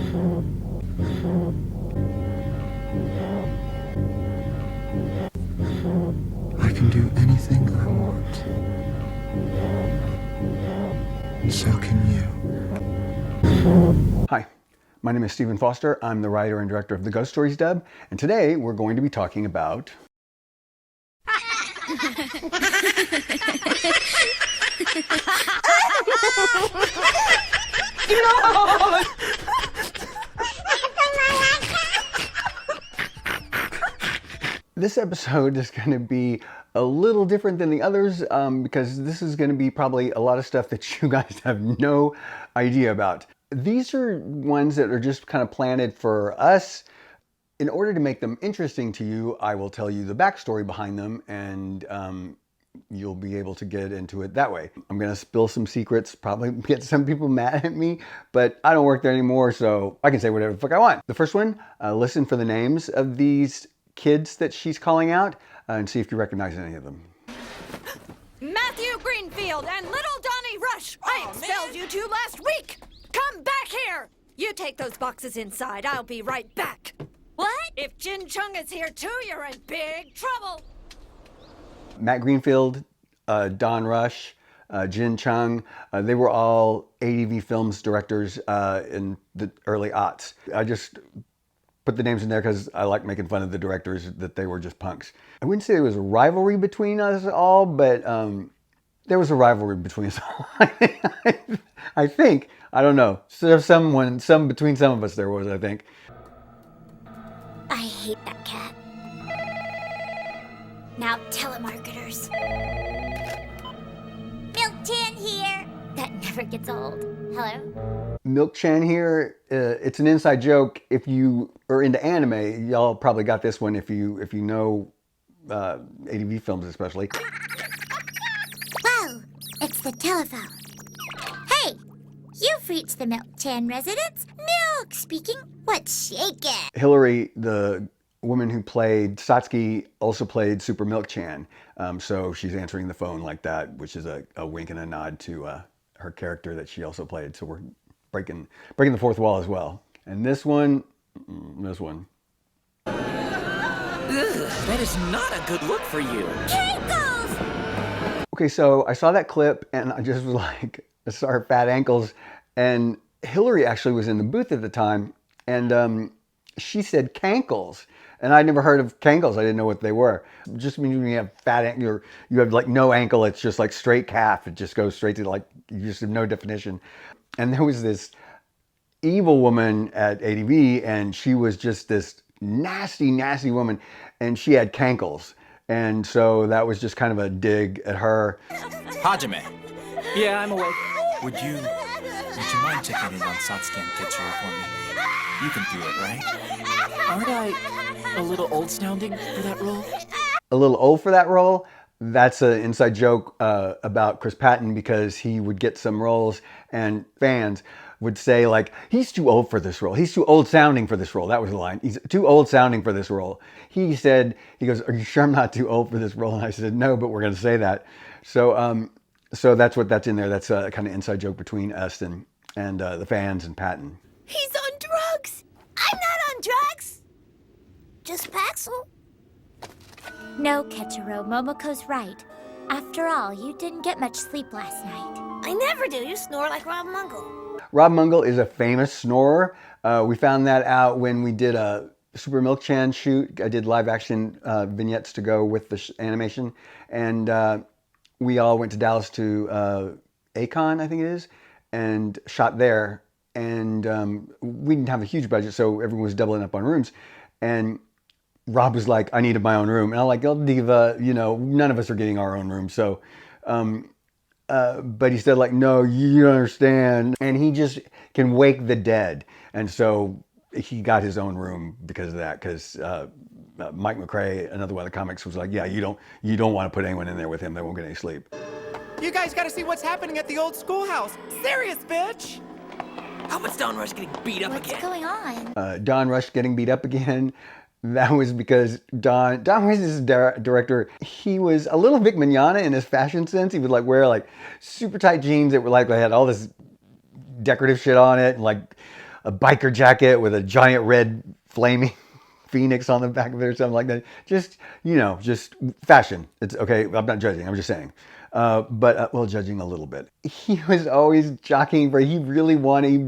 I can do anything I want. So can you. Hi, my name is Stephen Foster. I'm the writer and director of the Ghost Stories dub, and today we're going to be talking about This episode is going to be a little different than the others because this is going to be probably a lot of stuff that you guys have no idea about. These are ones that are just kind of planted for us. In order to make them interesting to you, I will tell you the backstory behind them, and you'll be able to get into it that way. I'm going to spill some secrets, probably get some people mad at me, but I don't work there anymore, so I can say whatever the fuck I want. The first one, listen for the names of these kids that she's calling out and see if you recognize any of them. Matthew Greenfield and little Donnie Rush. I expelled you two last week. Come back here. You take those boxes inside. I'll be right back. What? If Jin Chung is here too, you're in big trouble. Matt Greenfield, Don Rush, Jin Chung, they were all ADV Films directors in the early aughts. I just put the names in there because I like making fun of the directors, that they were just punks. I wouldn't say there was a rivalry between us all, but there was a rivalry between us all. I think. I don't know. So there's some between some of us there was, I think. I hate that cat. Now telemarketers. Milk Chan here. That never gets old. Hello? Milk Chan here. It's an inside joke. If you are into anime, y'all probably got this one if you know ADV Films especially. Whoa! It's the telephone. Hey! You've reached the Milk Chan residence. Milk speaking. What's shaking? Hillary, the woman who played Satsuki, also played Super Milk Chan. So she's answering the phone like that, which is a wink and a nod to her character that she also played. So we're breaking the fourth wall as well. And this one. Ugh, that is not a good look for you. Ankles! Okay, so I saw that clip and I just was like, I saw her fat ankles. And Hillary actually was in the booth at the time, and she said cankles. And I'd never heard of cankles. I didn't know what they were. It just means when you have fat ankle, you have like no ankle. It's just like straight calf. It just goes straight to like, you just have no definition. And there was this evil woman at ADV, and she was just this nasty, nasty woman, and she had cankles. And so that was just kind of a dig at her. Hajime. Yeah, I'm awake. Would you mind checking in on Satsuki and Tetsuo for me? You can do it, right? Aren't I a little old-sounding for that role? A little old for that role? That's an inside joke about Chris Patton, because he would get some roles and fans would say like, he's too old for this role. He's too old sounding for this role. That was the line. He's too old sounding for this role. He goes, are you sure I'm not too old for this role? And I said, no, but we're going to say that. So that's in there. That's a kind of inside joke between us and the fans and Patton. He's on drugs! I'm not on drugs! Just Paxil. No, Ketchero, Momoko's right. After all, you didn't get much sleep last night. I never do. You snore like Rob Mungle. Rob Mungle is a famous snorer. We found that out when we did a Super Milk Chan shoot. I did live action vignettes to go with the animation. And we all went to Dallas to Akon, I think it is, and shot there. And we didn't have a huge budget, so everyone was doubling up on rooms. And Rob was like, I needed my own room. And I'm like, oh, Diva, none of us are getting our own room. So, but he said like, no, you don't understand. And he just can wake the dead. And so he got his own room because of that. Because Mike McRae, another one of the comics, was like, yeah, you don't want to put anyone in there with him. They won't get any sleep. You guys gotta see what's happening at the old schoolhouse. Serious, bitch! How about Don Rush getting beat up again? What's going on? Don Rush getting beat up again. That was because Don was his director. He was a little Vic Mignogna in his fashion sense. He would like wear like super tight jeans that were like, they had all this decorative shit on it, and like a biker jacket with a giant red flaming phoenix on the back of it or something like that. Just, you know, just fashion. It's okay. I'm not judging. I'm just saying. Well, judging a little bit. He was always jockeying for, he really wanted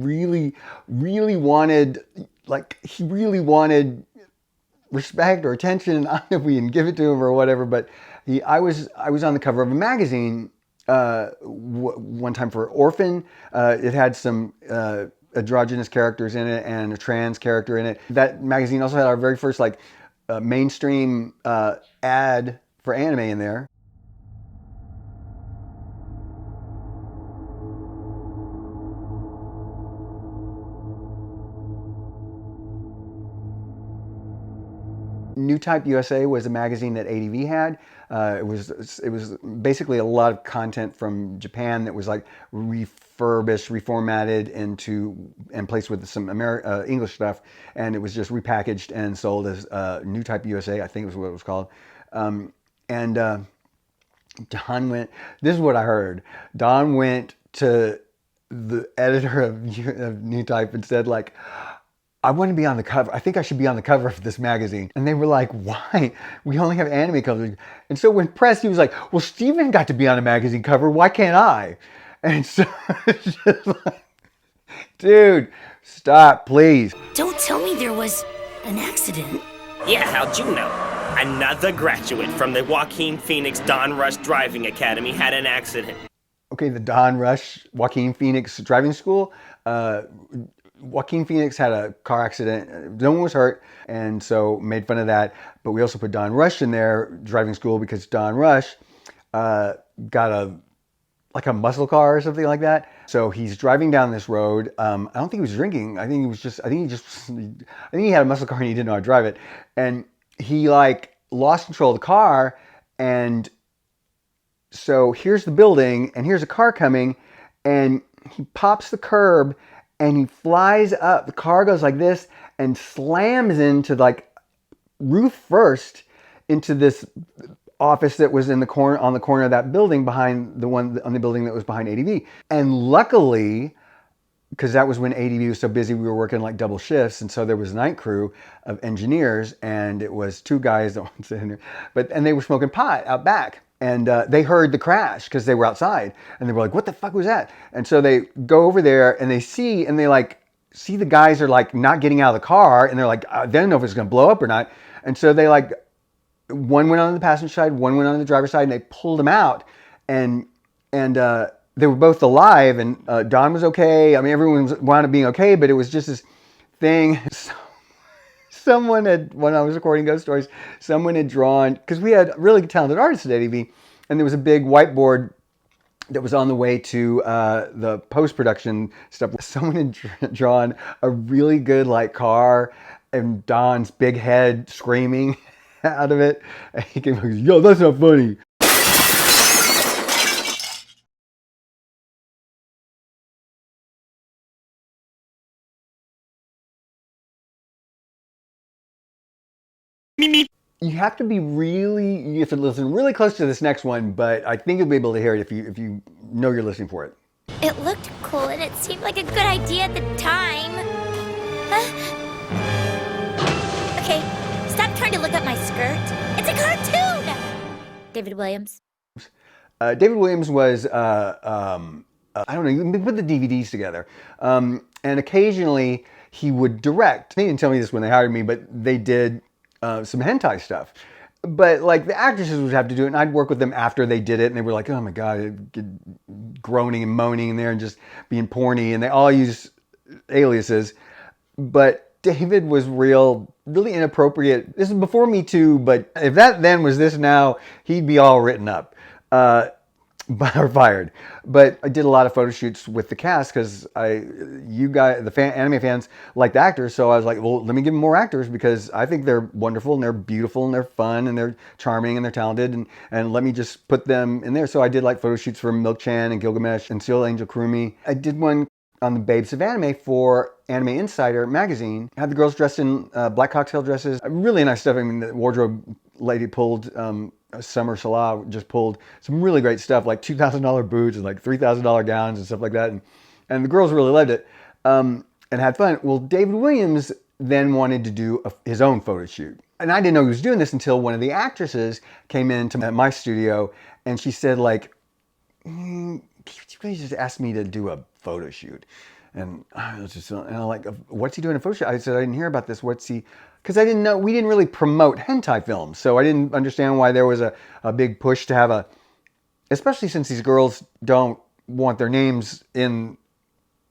respect or attention. I don't know if we can give it to him or whatever, but I was on the cover of a magazine one time for Orphan. It had some androgynous characters in it and a trans character in it. That magazine also had our very first like mainstream ad for anime in there. New Type USA was a magazine that ADV had. It was basically a lot of content from Japan that was like refurbished, reformatted and placed with some English stuff, and it was just repackaged and sold as New Type USA, I think was what it was called. Don went. This is what I heard. Don went to the editor of New Type and said like, I want to be on the cover. I think I should be on the cover of this magazine. And they were like, why? We only have anime covers. And so when pressed, he was like, well, Steven got to be on a magazine cover. Why can't I? And so it's just like, dude, stop, please. Don't tell me there was an accident. Yeah, how'd you know? Another graduate from the Joaquin Phoenix Don Rush Driving Academy had an accident. Okay, the Don Rush Joaquin Phoenix Driving School. Joaquin Phoenix had a car accident. No one was hurt, and so made fun of that. But we also put Don Rush in there, driving school, because Don Rush got a muscle car or something like that. So he's driving down this road. I don't think he was drinking. I think he had a muscle car and he didn't know how to drive it. And he like lost control of the car. And so here's the building and here's a car coming, and he pops the curb and he flies up. The car goes like this and slams into like roof first into this office that was in the corner, on the corner of that building behind the one on the building that was behind ADV. And luckily, because that was when ADV was so busy, we were working like double shifts, and so there was a night crew of engineers, and it was two guys that were sitting there, and they were smoking pot out back. And they heard the crash because they were outside, and they were like, what the fuck was that? And so they go over there and they see the guys are like not getting out of the car, and they're like, they don't know if it's gonna blow up or not. And so they like, one went on the passenger side, one went on the driver's side, and they pulled them out, and they were both alive, and Don was okay. I mean, everyone wound up being okay, but it was just this thing. Someone had, when I was recording Ghost Stories, someone had drawn, because we had really talented artists at ADV, and there was a big whiteboard that was on the way to the post-production stuff. Someone had drawn a really good like car and Don's big head screaming out of it. And he came like, yo, that's not funny. You have to listen really close to this next one, but I think you'll be able to hear it if you know you're listening for it. It looked cool and it seemed like a good idea at the time. Okay, stop trying to look up my skirt. It's a cartoon! David Williams. David Williams was, I don't know, you put the DVDs together. And occasionally he would direct. They didn't tell me this when they hired me, but they did some hentai stuff. But like the actresses would have to do it, and I'd work with them after they did it, and they were like, oh my God, groaning and moaning in there and just being porny, and they all use aliases. But David was really inappropriate. This is before Me Too, but if that then was this now, he'd be all written up. Or fired. But I did a lot of photo shoots with the cast because anime fans liked actors, so I was like, well, let me give them more actors because I think they're wonderful and they're beautiful and they're fun and they're charming and they're talented, and let me just put them in there. So I did like photo shoots for Milk-chan and Gilgamesh and Seal Angel Kurumi. I did one on the Babes of Anime for Anime Insider magazine. I had the girls dressed in black cocktail dresses. Really nice stuff. I mean, the wardrobe lady pulled Summer Salah just pulled some really great stuff, like $2,000 boots and like $3,000 gowns and stuff like that. And the girls really loved it. and had fun. Well, David Williams then wanted to do his own photo shoot. And I didn't know he was doing this until one of the actresses came into my studio and she said like, you guys just asked me to do a photo shoot. And I was just, and I'm like, what's he doing a photo shoot? I said, I didn't hear about this. What's he, because I didn't know, we didn't really promote hentai films. So I didn't understand why there was a big push to have especially since these girls don't want their names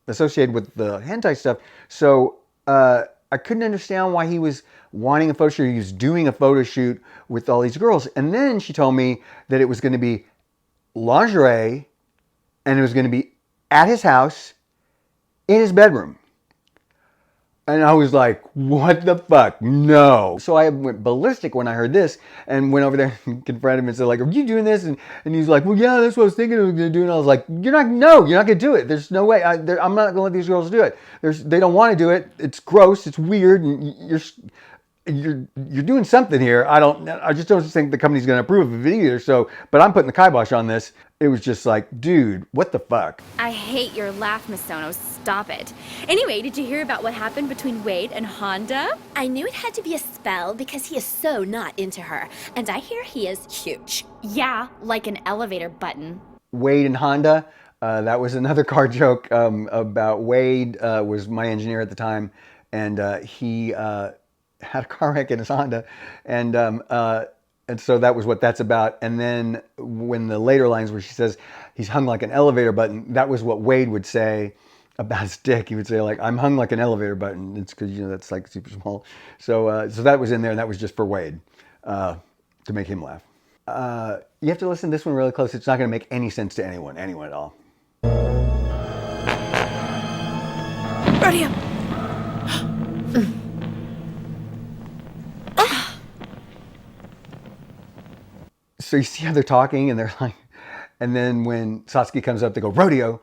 associated with the hentai stuff. So I couldn't understand why he was wanting a photo shoot. He was doing a photo shoot with all these girls. And then she told me that it was going to be lingerie and it was going to be at his house in his bedroom. And I was like, what the fuck? No. So I went ballistic when I heard this and went over there and confronted him and said like, are you doing this? And he's like, well, yeah, that's what I was thinking I was going to do. And I was like, you're not going to do it. There's no way. I'm not going to let these girls do it. They don't want to do it. It's gross. It's weird. And you're doing something here. I just don't think the company's going to approve of a video. So, but I'm putting the kibosh on this. It was just like, dude, what the fuck? I hate your laugh, Mistono. Stop it. Anyway, did you hear about what happened between Wade and Honda? I knew it had to be a spell because he is so not into her. And I hear he is huge. Yeah, like an elevator button. Wade and Honda. That was another car joke about Wade was my engineer at the time. And he had a car wreck in his Honda. And so that was what that's about. And then when the later lines where she says he's hung like an elevator button, that was what Wade would say about his dick. He would say like, I'm hung like an elevator button. It's because, that's like super small. So that was in there and that was just for Wade to make him laugh. You have to listen to this one really close. It's not going to make any sense to anyone at all. Rodeo! So you see how they're talking and they're like, and then when Satsuki comes up, they go, Rodeo.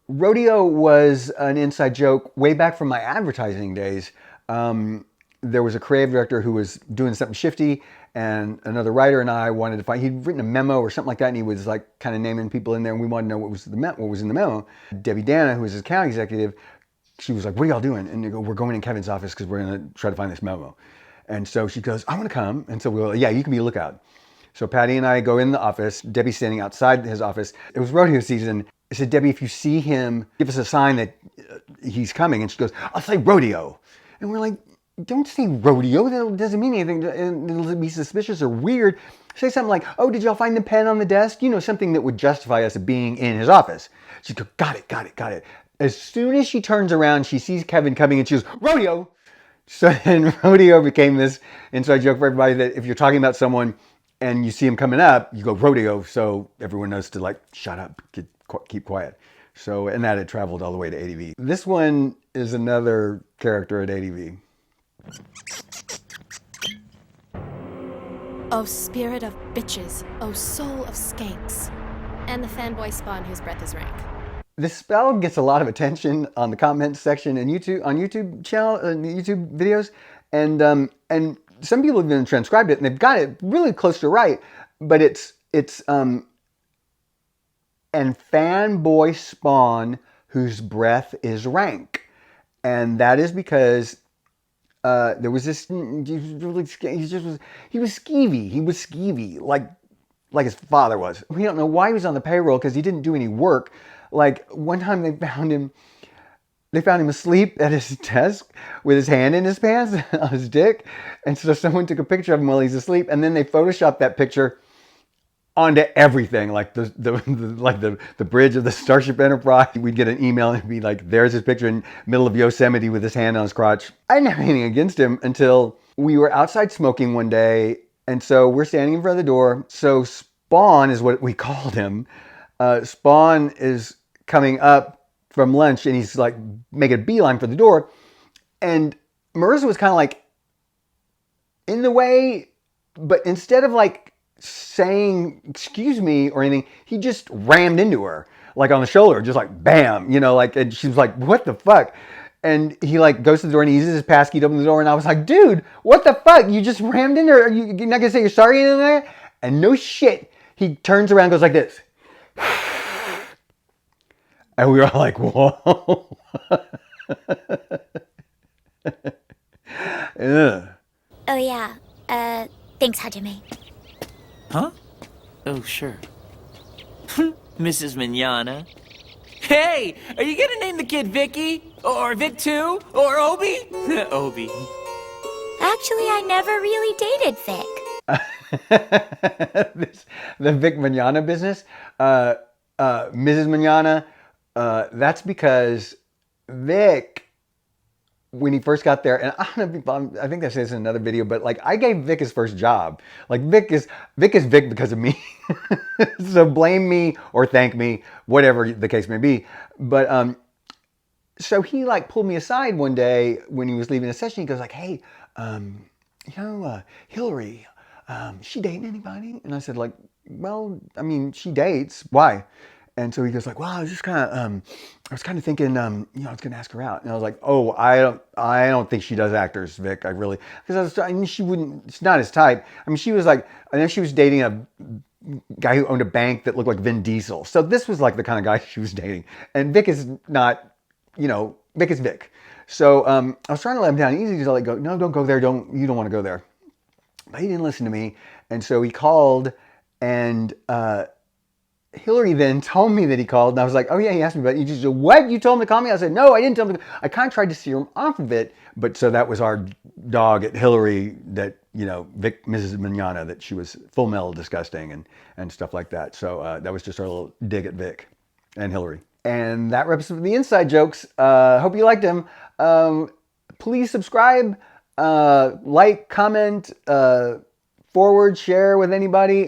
Rodeo was an inside joke way back from my advertising days. There was a creative director who was doing something shifty and another writer and I wanted to find, he'd written a memo or something like that and he was like kind of naming people in there and we wanted to know what was in the memo. Debbie Dana, who was his account executive, she was like, what are y'all doing? And they go, we're going in Kevin's office because we're going to try to find this memo. And so she goes, I want to come. And so we go, yeah, you can be a lookout. So Patty and I go in the office. Debbie's standing outside his office. It was rodeo season. I said, Debbie, if you see him, give us a sign that he's coming. And she goes, I'll say rodeo. And we're like, don't say rodeo. That doesn't mean anything. It'll be suspicious or weird. Say something like, oh, did y'all find the pen on the desk? Something that would justify us being in his office. She goes, got it. As soon as she turns around, she sees Kevin coming and she goes, rodeo. So then rodeo became this inside joke for everybody that if you're talking about someone and you see him coming up, you go rodeo, so everyone knows to like, shut up, keep quiet. So, and that had traveled all the way to ADV. This one is another character at ADV. Oh, spirit of bitches. Oh, soul of skanks. And the fanboy spawn whose breath is rank. This spell gets a lot of attention on the comment section and YouTube channel, YouTube videos, and some people have even transcribed it and they've got it really close to right, but it's and fanboy spawn whose breath is rank, and that is because there was this he was skeevy like his father was. We don't know why he was on the payroll because he didn't do any work. Like one time they found him asleep at his desk with his hand in his pants on his dick. And so someone took a picture of him while he's asleep and then they photoshopped that picture onto everything, like the bridge of the Starship Enterprise. We'd get an email and it'd be like, there's his picture in the middle of Yosemite with his hand on his crotch. I didn't have anything against him until we were outside smoking one day. And so we're standing in front of the door. So Spawn is what we called him. Spawn is coming up from lunch and he's like making a beeline for the door. And Marissa was kind of like in the way, but instead of like saying, excuse me or anything, he just rammed into her like on the shoulder, just like bam, and she was like, what the fuck? And he like goes to the door and he uses his passkey to open the door. And I was like, dude, what the fuck? You just rammed into her. Are you not gonna say you're sorry in there? And no shit, he turns around and goes like this. And we were all like, whoa. Ugh. Oh, yeah. Thanks, Hajime. Huh? Oh, sure. Mrs. Manana. Hey! Are you gonna name the kid Vicky? Or Vic 2? Or Obi? Obi. Actually, I never really dated Vic. The Vic Manana business. Mrs. Manana, that's because Vic, when he first got there, and I think I said this in another video, but like I gave Vic his first job. Like Vic is Vic because of me. So blame me or thank me, whatever the case may be. But so he like pulled me aside one day when he was leaving a session. He goes like, "Hey, Hillary, she dating anybody?" And I said like, "Well, I mean, she dates. Why?" And so he goes like, "Well, I was just kind of, I was kind of thinking, I was going to ask her out." And I was like, "Oh, I don't think she does actors, Vic. I really, because I mean, she wouldn't. It's not his type. I mean, she was like, I know she was dating a guy who owned a bank that looked like Vin Diesel. So this was like the kind of guy she was dating. And Vic is not, Vic is Vic. So I was trying to let him down easy to like go, no, don't go there. You don't want to go there." But he didn't listen to me, and so he called, and Hillary then told me that he called, and I was like, "Oh yeah, he asked me about it." You just said, "What? You told him to call me?" I said, "No, I didn't tell him to." I kind of tried to steer him off of it, but so that was our dog at Hillary that, Vic, Mrs. Manana, that she was full metal disgusting and stuff like that. So that was just our little dig at Vic and Hillary. And that wraps up the inside jokes. Hope you liked them. Please subscribe, like, comment, forward, share with anybody.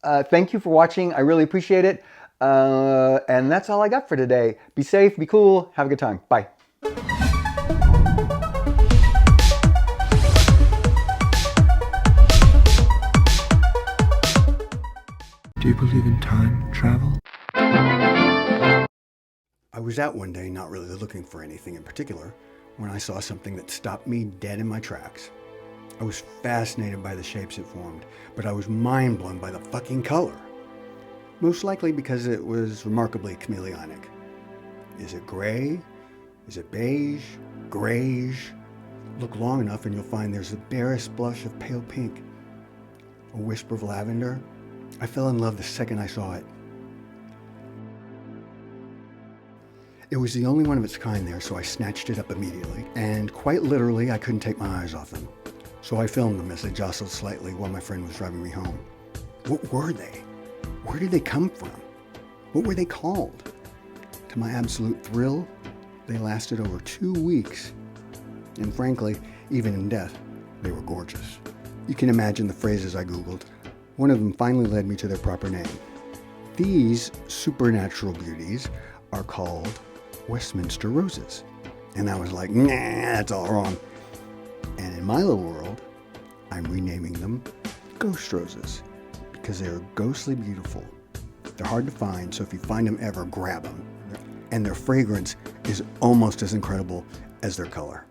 Thank you for watching. I really appreciate it. And that's all I got for today. Be safe, be cool, have a good time. Bye. Do you believe in time travel? I was out one day not really looking for anything in particular when I saw something that stopped me dead in my tracks. I was fascinated by the shapes it formed, but I was mind blown by the fucking color. Most likely because it was remarkably chameleonic. Is it gray? Is it beige? Grayish? Look long enough and you'll find there's the barest blush of pale pink. A whisper of lavender. I fell in love the second I saw it. It was the only one of its kind there, so I snatched it up immediately. And quite literally, I couldn't take my eyes off them. So I filmed them as they jostled slightly while my friend was driving me home. What were they? Where did they come from? What were they called? To my absolute thrill, they lasted over 2 weeks. And frankly, even in death, they were gorgeous. You can imagine the phrases I Googled. One of them finally led me to their proper name. These supernatural beauties are called Westminster roses. And I was like, nah, that's all wrong. And in my little world, I'm renaming them ghost roses because they're ghostly beautiful. They're hard to find, so if you find them ever, grab them. And their fragrance is almost as incredible as their color.